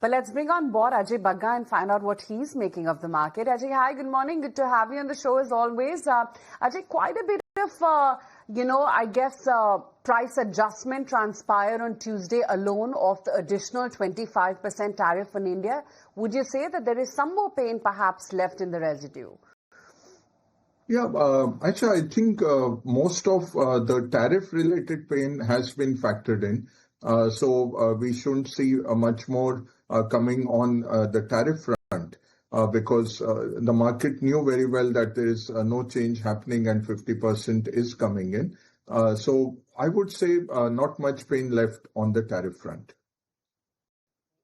But let's bring on board Ajay Bagga and find out what he's making of the market. Ajay, hi, good morning. Good to have you on the show as always. Ajay, quite a bit of, price adjustment transpired on Tuesday alone of the additional 25% tariff on India. Would you say that there is some more pain perhaps left in the residue? Yeah, actually, I think most of the tariff-related pain has been factored in. So we shouldn't see much more coming on the tariff front because the market knew very well that there is no change happening and 50% is coming in. So I would say not much pain left on the tariff front.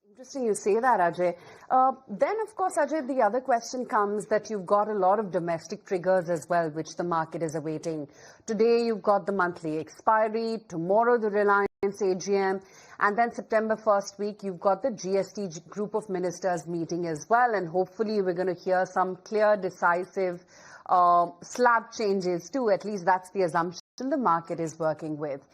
Interesting you say that, Ajay. Then, of course, Ajay, the other question comes that you've got a lot of domestic triggers as well, which the market is awaiting. Today, you've got the monthly expiry. Tomorrow, the Reliance AGM. And then September 1st week, you've got the GST group of ministers meeting as well. And hopefully, we're going to hear some clear, decisive slab changes too. At least that's the assumption the market is working with.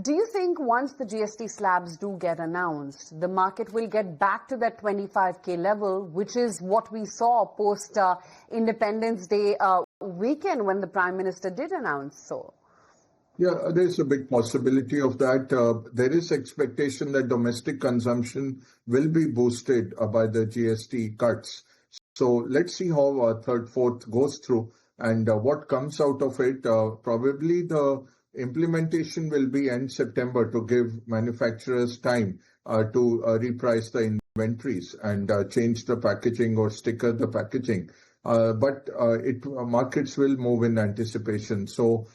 Do you think once the GST slabs do get announced, the market will get back to that 25K level, which is what we saw post Independence Day weekend when the Prime Minister did announce so? Yeah, there's a big possibility of that. There is expectation that domestic consumption will be boosted by the GST cuts. So let's see how third, fourth goes through and what comes out of it. Probably the implementation will be end September to give manufacturers time to reprice the inventories and change the packaging or sticker the packaging. But markets will move in anticipation. So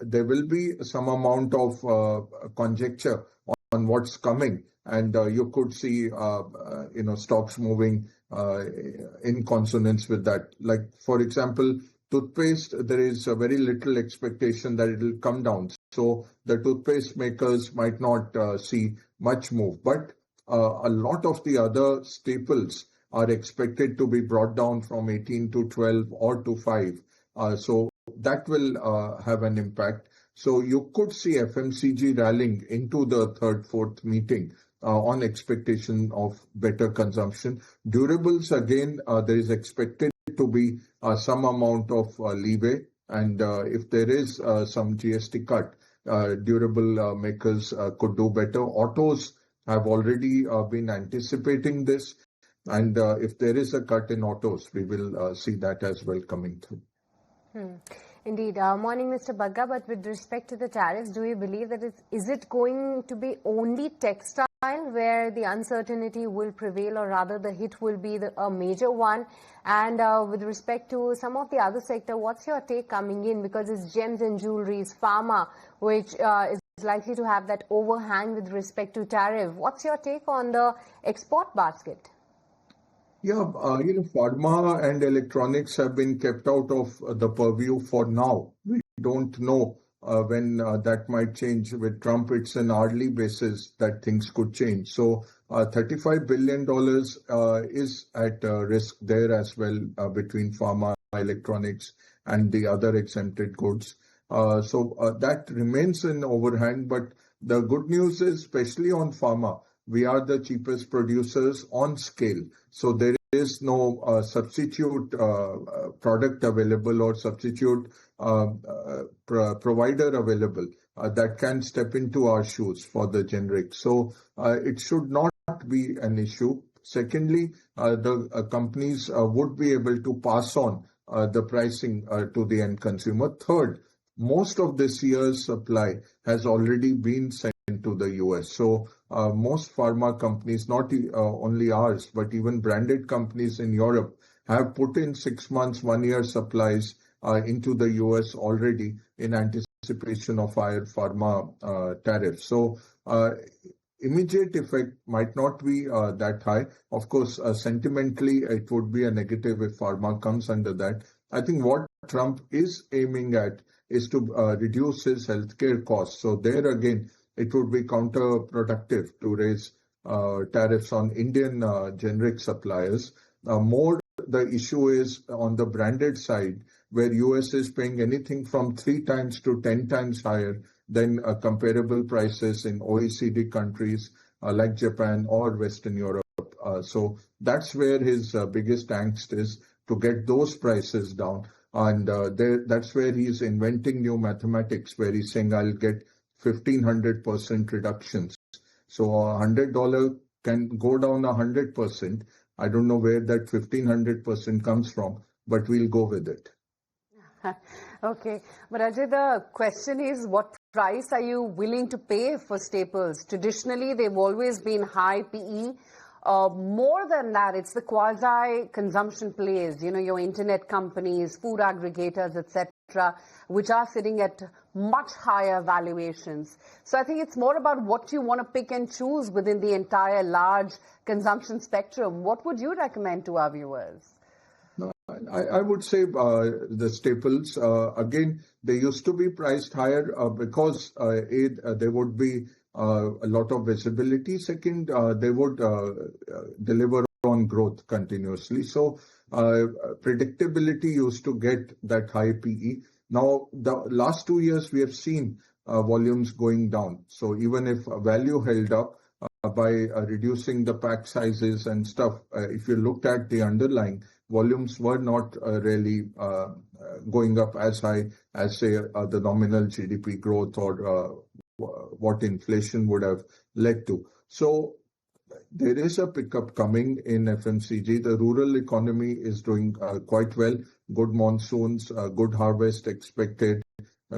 there will be some amount of conjecture on what's coming. And you could see, stocks moving in consonance with that. Like, for example, toothpaste, there is a very little expectation that it will come down. So the toothpaste makers might not see much move. But a lot of the other staples are expected to be brought down from 18 to 12 or to 5. So that will have an impact. So you could see FMCG rallying into the third, fourth meeting on expectation of better consumption. Durables, again, there is expected to be some amount of leeway. And if there is some GST cut, durable makers could do better. Autos have already been anticipating this. And if there is a cut in autos, we will see that as well coming through. Indeed. Morning, Mr. Bagga. But with respect to the tariffs, do you believe that is it going to be only textile where the uncertainty will prevail, or rather the hit will be a major one? And with respect to some of the other sector, what's your take coming in? Because it's gems and jewelries, pharma, which is likely to have that overhang with respect to tariff. What's your take on the export basket? Yeah, pharma and electronics have been kept out of the purview for now. We don't know when that might change. With Trump, it's an hourly basis that things could change. So $35 billion is at risk there as well between pharma, electronics, and the other exempted goods. So that remains an overhang. But the good news is, especially on pharma, we are the cheapest producers on scale. So there is no substitute product available or substitute provider available that can step into our shoes for the generic. So it should not be an issue. Secondly, the companies would be able to pass on the pricing to the end consumer. Third, most of this year's supply has already been sent to the US. So most pharma companies, not only ours, but even branded companies in Europe, have put in 6 months, 1 year supplies into the US already in anticipation of higher pharma tariffs. So immediate effect might not be that high. Of course, sentimentally, it would be a negative if pharma comes under that. I think what Trump is aiming at is to reduce his healthcare costs. So there again, it would be counterproductive to raise tariffs on Indian generic suppliers. More the issue is on the branded side, where US is paying anything from 3 times to 10 times higher than comparable prices in OECD countries like Japan or Western Europe. So that's where his biggest angst is, to get those prices down. And that's where he's inventing new mathematics, where he's saying, I'll get 1,500% reductions. So $100 can go down 100%. I don't know where that 1,500% comes from, but we'll go with it. Okay. But Ajay, the question is, what price are you willing to pay for staples? Traditionally, they've always been high PE. More than that, it's the quasi-consumption plays, your internet companies, food aggregators, etc., which are sitting at much higher valuations. So I think it's more about what you want to pick and choose within the entire large consumption spectrum. What would you recommend to our viewers? No, I would say the staples, again, they used to be priced higher because there would be a lot of visibility. Second, they would deliver on growth continuously. So predictability used to get that high PE. Now, the last 2 years, we have seen volumes going down. So even if value held up by reducing the pack sizes and stuff, if you looked at the underlying, volumes were not really going up as high as, say, the nominal GDP growth or what inflation would have led to. So there is a pickup coming in FMCG. The rural economy is doing quite well. Good monsoons, good harvest expected.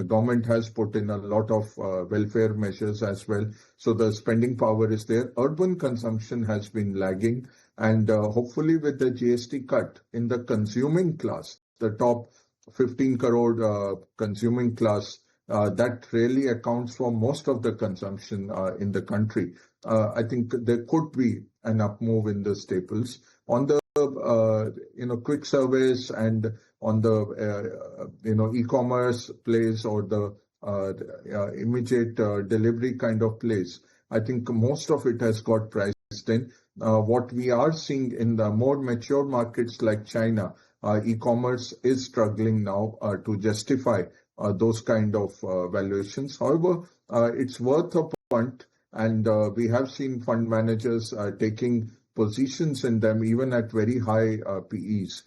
Government has put in a lot of welfare measures as well. So the spending power is there. Urban consumption has been lagging. And hopefully with the GST cut in the consuming class, the top 15 crore consuming class, that really accounts for most of the consumption in the country. I think there could be an up move in the staples. On the quick service and on the e-commerce plays or the immediate delivery kind of plays, I think most of it has got priced in. What we are seeing in the more mature markets like China, e-commerce is struggling now to justify those kind of valuations. However, it's worth a punt, and we have seen fund managers taking positions in them even at very high PEs,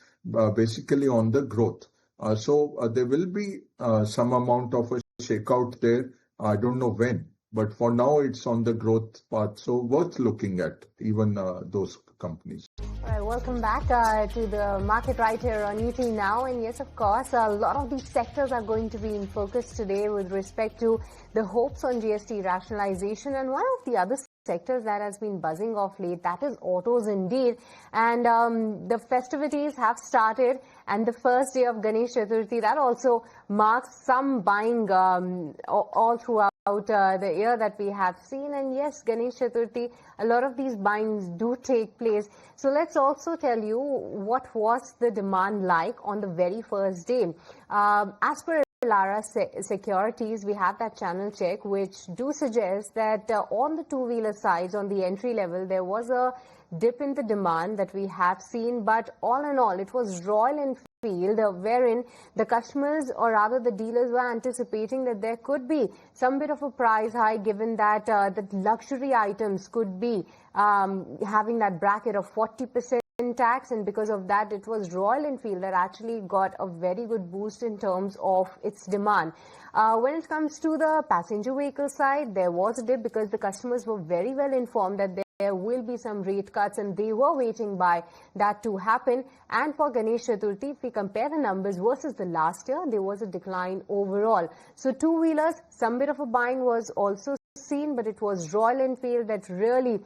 basically on the growth. So there will be some amount of a shakeout there. I don't know when, but for now it's on the growth path. So worth looking at even those companies. All right, welcome back to the market right here on ET Now. And yes, of course, a lot of these sectors are going to be in focus today with respect to the hopes on GST rationalization. And one of the other sectors that has been buzzing off late, that is autos indeed. And the festivities have started, and the first day of Ganesh Chaturthi, that also marks some buying all throughout the year that we have seen. And yes, Ganesh Chaturthi, a lot of these buyings do take place. So let's also tell you what was the demand like on the very first day. As per Lara Securities, we have that channel check which do suggest that on the two-wheeler sides, on the entry level, there was a dip in the demand that we have seen, but all in all, it was Royal Enfield wherein the customers, or rather the dealers, were anticipating that there could be some bit of a price hike, given that the luxury items could be having that bracket of 40% tax, and because of that, it was Royal Enfield that actually got a very good boost in terms of its demand. When it comes to the passenger vehicle side, there was a dip because the customers were very well informed that there will be some rate cuts, and they were waiting by that to happen. And for Ganesh Chaturthi, if we compare the numbers versus the last year, there was a decline overall. So two-wheelers, some bit of a buying was also seen, but it was Royal Enfield that really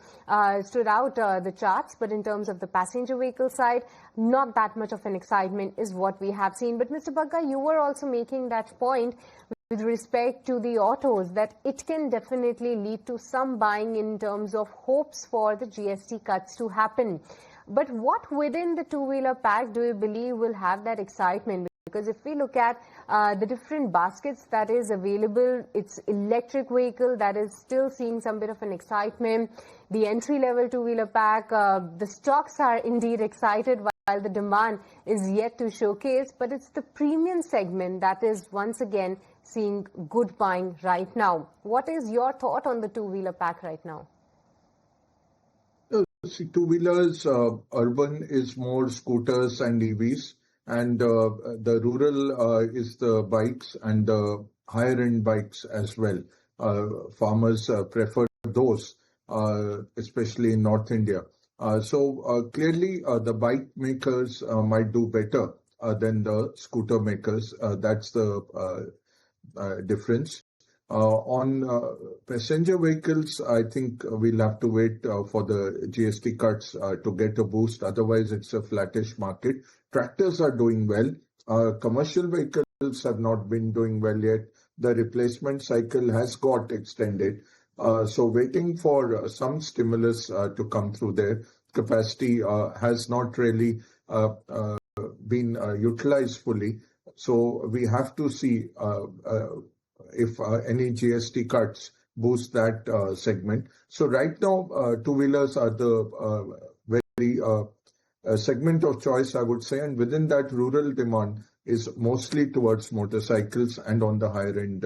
stood out the charts. But in terms of the passenger vehicle side, not that much of an excitement is what we have seen. But Mr. Bagga, you were also making that point with respect to the autos, that it can definitely lead to some buying in terms of hopes for the GST cuts to happen. But what within the two-wheeler pack do you believe will have that excitement? Because if we look at the different baskets that is available, it's electric vehicle that is still seeing some bit of an excitement. The entry-level two-wheeler pack, the stocks are indeed excited while the demand is yet to showcase. But it's the premium segment that is once again seeing good buying right now. What is your thought on the two-wheeler pack right now? see, two-wheelers, urban is more scooters and EVs, and the rural is the bikes and the higher-end bikes as well. Farmers prefer those, especially in North India. So clearly, the bike makers might do better than the scooter makers. That's the difference. On passenger vehicles, I think we'll have to wait for the GST cuts to get a boost. Otherwise, it's a flattish market. Tractors are doing well. Commercial vehicles have not been doing well yet. The replacement cycle has got extended. So waiting for some stimulus to come through there. Capacity has not really been utilized fully. So we have to see if any GST cuts boost that segment. So right now, two-wheelers are the very segment of choice, I would say. And within that, rural demand is mostly towards motorcycles, and on the higher end,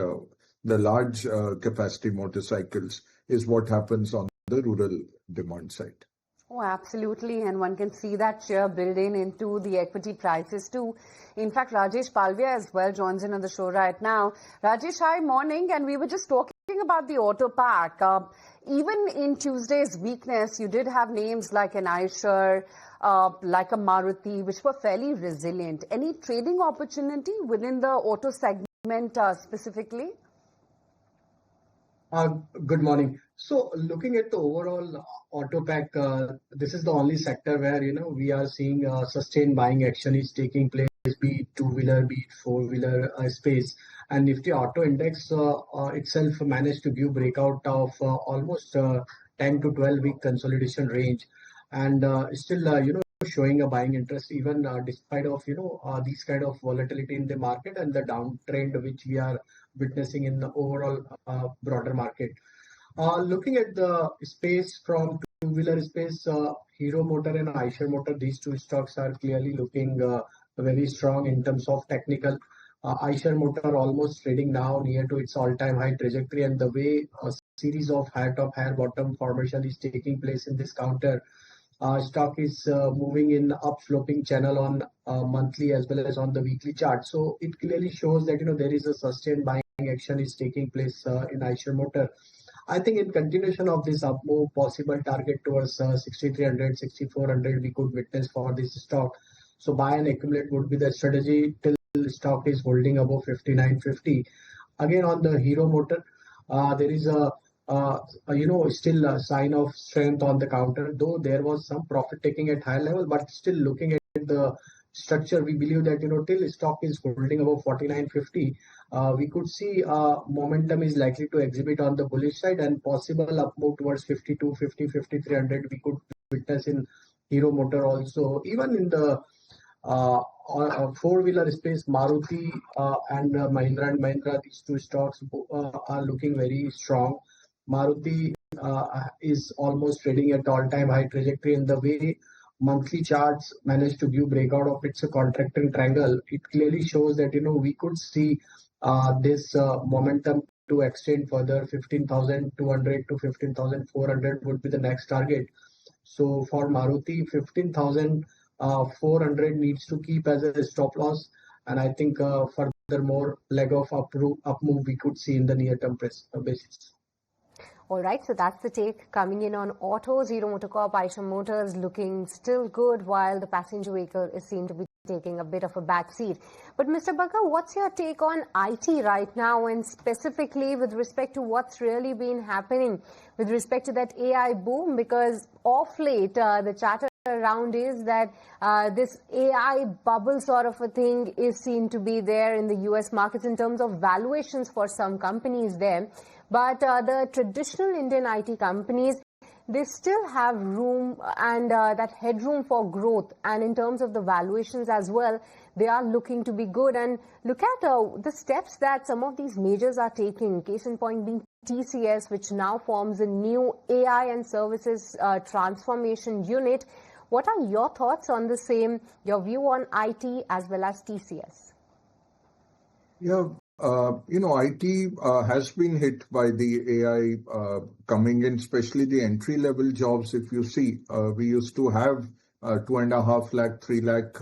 the large capacity motorcycles is what happens on the rural demand side. Oh, absolutely. And one can see that share build into the equity prices too. In fact, Rajesh Palviya as well joins in on the show right now. Rajesh, hi, morning. And we were just talking about the auto pack. Even in Tuesday's weakness, you did have names like an Eicher, like a Maruti, which were fairly resilient. Any trading opportunity within the auto segment specifically? Good morning. So looking at the overall auto pack, this is the only sector where, we are seeing sustained buying action is taking place, be it two-wheeler, be it four-wheeler space. And if the auto index itself managed to give breakout of almost 10 to 12 week consolidation range, and still, showing a buying interest even despite of, these kind of volatility in the market and the downtrend which we are witnessing in the overall broader market. Looking at the space from two-wheeler space, Hero Motor and Eicher Motor, these two stocks are clearly looking very strong in terms of technical. Eicher Motor almost trading now near to its all-time high trajectory, and the way a series of higher top, higher bottom formation is taking place in this counter. Stock is moving in up-sloping channel on monthly as well as on the weekly chart. So it clearly shows that there is a sustained buying action is taking place in Eicher Motor. I think in continuation of this up move, possible target towards 6,300, 6,400 we could witness for this stock. So buy and accumulate would be the strategy till stock is holding above 59.50. Again on the Hero Motor, there is still a sign of strength on the counter, though there was some profit taking at high level, but still looking at the structure, we believe that till stock is holding above 49.50, we could see momentum is likely to exhibit on the bullish side, and possible up move towards 52, 50, 5300 we could witness in Hero Motor also. Even in the four-wheeler space, Maruti and Mahindra & Mahindra, these two stocks are looking very strong. Maruti is almost trading at all-time high trajectory, in the way monthly charts managed to give breakout of its contracting triangle. It clearly shows that we could see this momentum to extend further. 15,200 to 15,400 would be the next target. So for Maruti, 15,400 needs to keep as a stop loss, and I think furthermore leg of up move we could see in the near term basis. All right, so that's the take coming in on autos. Hero MotoCorp, Eicher Motors looking still good, while the passenger vehicle is seen to be taking a bit of a back seat. But Mr. Bagga, what's your take on IT right now, and specifically with respect to what's really been happening with respect to that AI boom? Because of late, the chatter around is that this AI bubble sort of a thing is seen to be there in the US markets in terms of valuations for some companies there. But the traditional Indian IT companies, they still have room and that headroom for growth. And in terms of the valuations as well, they are looking to be good. And look at the steps that some of these majors are taking. Case in point being TCS, which now forms a new AI and services transformation unit. What are your thoughts on the same, your view on IT as well as TCS? Yeah, IT has been hit by the AI coming in, especially the entry-level jobs. If you see, we used to have 2.5 lakh, 3 lakh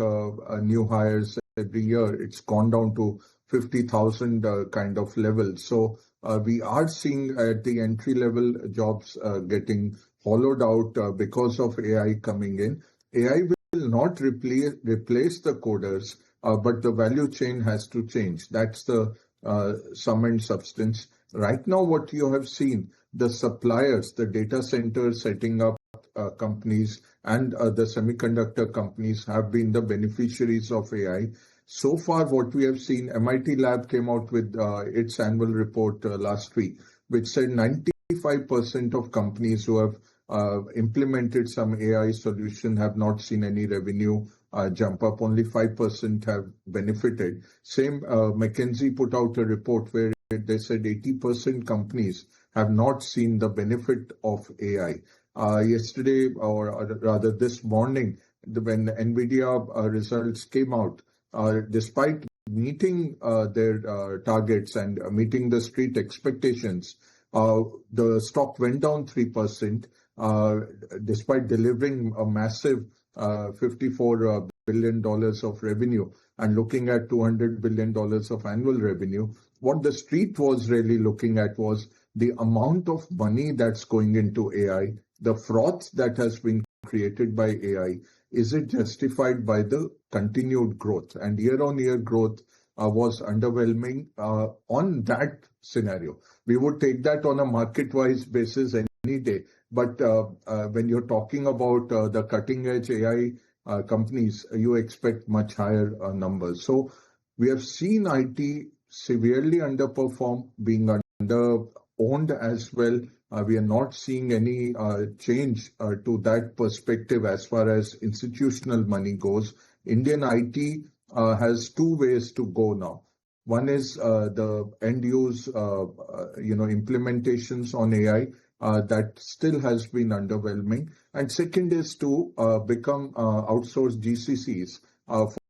new hires every year. It's gone down to 50,000 kind of level. So we are seeing at the entry-level jobs getting hollowed out because of AI coming in. AI will not replace the coders, but the value chain has to change. That's the sum and substance. Right now, what you have seen, the suppliers, the data centers setting up companies and the semiconductor companies have been the beneficiaries of AI. So far, what we have seen, MIT Lab came out with its annual report last week, which said 95% of companies who have implemented some AI solution have not seen any revenue jump up. Only 5% have benefited. Same, McKinsey put out a report where they said 80% companies have not seen the benefit of AI. Yesterday, or rather this morning, when NVIDIA results came out, despite meeting their targets and meeting the street expectations, the stock went down 3%. Despite delivering a massive $54 billion of revenue and looking at $200 billion of annual revenue, what the street was really looking at was the amount of money that's going into AI, the froth that has been created by AI. Is it justified by the continued growth? And year-on-year growth was underwhelming on that scenario. We would take that on a market-wise basis any day. But when you're talking about the cutting-edge AI companies, you expect much higher numbers. So we have seen IT severely underperform, being under-owned as well. We are not seeing any change to that perspective as far as institutional money goes. Indian IT has two ways to go now. One is the end-use, implementations on AI. That still has been underwhelming. And second is to become outsourced GCCs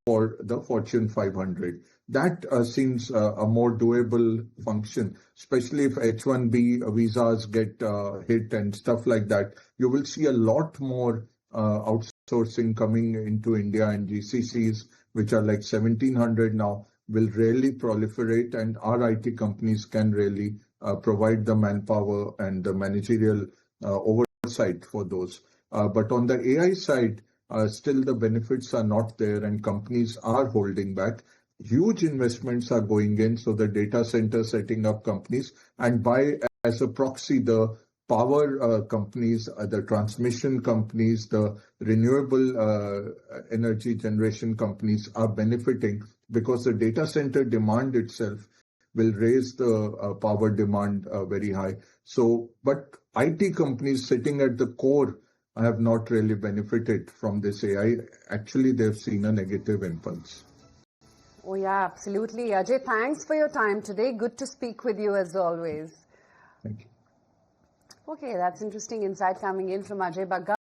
for the Fortune 500. That seems a more doable function, especially if H-1B visas get hit and stuff like that. You will see a lot more outsourcing coming into India, and GCCs, which are like 1,700 now, will really proliferate, and our IT companies can really provide the manpower and the managerial oversight for those. But on the AI side, still the benefits are not there and companies are holding back. Huge investments are going in, so the data center setting up companies, and by as a proxy, the power companies, the transmission companies, the renewable energy generation companies are benefiting because the data center demand itself will raise the power demand very high. So, but IT companies sitting at the core have not really benefited from this AI. Actually, they've seen a negative impulse. Oh yeah, absolutely. Ajay, thanks for your time today. Good to speak with you as always. Thank you. Okay, that's interesting insight coming in from Ajay Bagga.